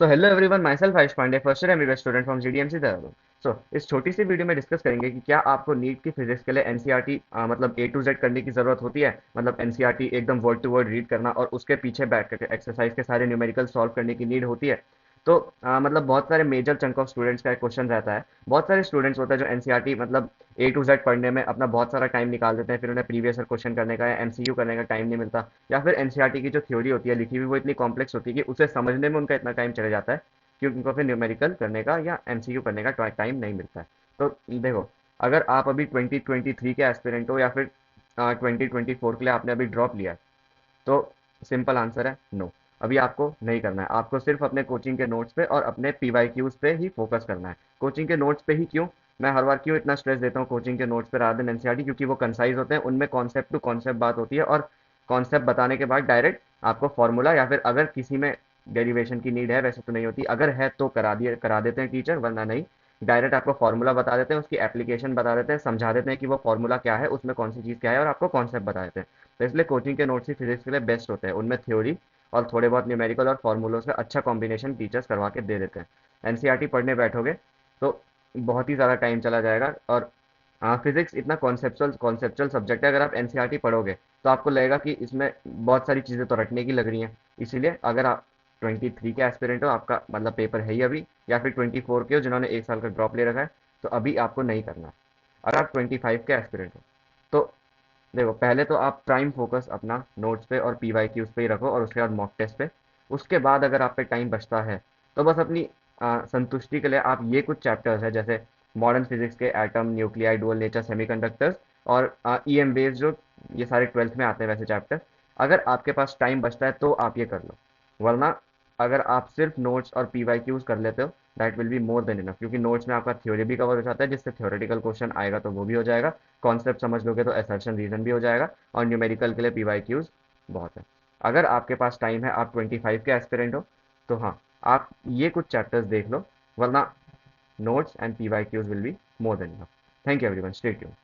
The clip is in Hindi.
So hello everyone, myself Ayush Pandey, first year MBBS student from GDMC Dehradun. So इस छोटी सी वीडियो में डिस्कस करेंगे कि क्या आपको नीट की फिजिक्स के लिए एनसीईआरटी मतलब ए टू जेड करने की जरूरत होती है। मतलब एनसीईआरटी एकदम वर्ड टू वर्ड रीड करना और उसके पीछे बैठ करके एक्सरसाइज के सारे न्यूमेरिकल सॉल्व करने की नीड होती है। तो मतलब बहुत सारे मेजर चंक ऑफ स्टूडेंट्स का एक क्वेश्चन रहता है। बहुत सारे स्टूडेंट्स होते हैं जो एनसीईआरटी मतलब ए टू जेड पढ़ने में अपना बहुत सारा टाइम निकाल देते हैं, फिर उन्हें प्रीवियस ईयर क्वेश्चन करने का या एमसीक्यू करने का टाइम नहीं मिलता, या फिर एनसीईआरटी की जो थ्योरी होती है लिखी हुई वो इतनी कॉम्प्लेक्स होती है कि उसे समझने में उनका इतना टाइम चले जाता है क्योंकि उनको फिर न्यूमेरिकल करने का या एमसीक्यू करने का टाइम नहीं मिलता है। तो देखो, अगर आप अभी 2023 के एस्पिरेंट हो या फिर 2024 के लिए आपने अभी ड्रॉप लिया है, तो सिंपल आंसर है नो। अभी आपको नहीं करना है, आपको सिर्फ अपने कोचिंग के नोट्स पे और अपने पीवाईक्यूज पे ही फोकस करना है। कोचिंग के नोट्स पे ही क्यों, मैं हर बार क्यों इतना स्ट्रेस देता हूँ कोचिंग के नोट्स पे रादर देन एनसीईआरटी, क्योंकि वो कंसाइज होते हैं, उनमें कॉन्सेप्ट टू कॉन्सेप्ट बात होती है और कॉन्सेप्ट बताने के बाद डायरेक्ट आपको फॉर्मूला या फिर अगर किसी में डेरिवेशन की नीड है, वैसे तो नहीं होती, अगर है तो करा देते हैं टीचर, वरना नहीं। डायरेक्ट आपको फॉर्मूला बता देते हैं, उसकी एप्लीकेशन बता देते हैं, समझा देते हैं कि वो फॉर्मूला क्या है, उसमें कौन सी चीज़ क्या है, और आपको कॉन्सेप्ट बता देते हैं। तो इसलिए कोचिंग के नोट्स ही फिजिक्स के लिए बेस्ट होते हैं, उनमें थ्योरी और थोड़े बहुत न्यूमेरिकल और फॉर्मूलों का अच्छा कॉम्बिनेशन टीचर्स करवा के दे देते हैं। एनसीईआरटी पढ़ने बैठोगे तो बहुत ही ज़्यादा टाइम चला जाएगा। और फिजिक्स इतना कॉन्सेप्चुअल कॉन्सेप्चुअल सब्जेक्ट है, अगर आप एनसीईआरटी पढ़ोगे तो आपको लगेगा कि इसमें बहुत सारी चीज़ें तो रटने की लग रही हैं। इसीलिए अगर आप 23 के एस्पिरेंट हो, आपका मतलब पेपर है ही अभी, या फिर 24 के हो जिन्होंने एक साल का ड्रॉप ले रखा है, तो अभी आपको नहीं करना। अगर आप 25 के एस्पिरेंट हो तो देखो, पहले तो आप प्राइम फोकस अपना नोट्स पे और पीवाईक्यूज पे ही रखो और उसके बाद मॉक टेस्ट पे। उसके बाद अगर आप पे टाइम बचता है तो बस अपनी संतुष्टि के लिए आप ये कुछ चैप्टर्स है जैसे मॉडर्न फिजिक्स के atom, nuclei, dual nature, semiconductors और ईएम बेस्ड, जो ये सारे 12th में आते हैं वैसे चैप्टर, अगर आपके पास टाइम बचता है तो आप ये कर लो। वरना अगर आप सिर्फ नोट्स और पीवाईक्यूज कर लेते हो, that will be more than enough, क्योंकि नोट्स में आपका थ्योरी भी कवर हो जाता है, जिससे थ्योरेटिकल क्वेश्चन आएगा तो वो भी हो जाएगा, कॉन्सेप्ट समझ लोगे तो असर्शन रीजन भी हो जाएगा, और न्यूमेरिकल के लिए पीवाईक्यूज बहुत है। अगर आपके पास टाइम है, आप 25 के एस्पिरेंट हो, तो हाँ, आप ये कुछ चैप्टर्स देख लो, वरना notes and PYQs will be more than enough. Thank you everyone, stay tuned.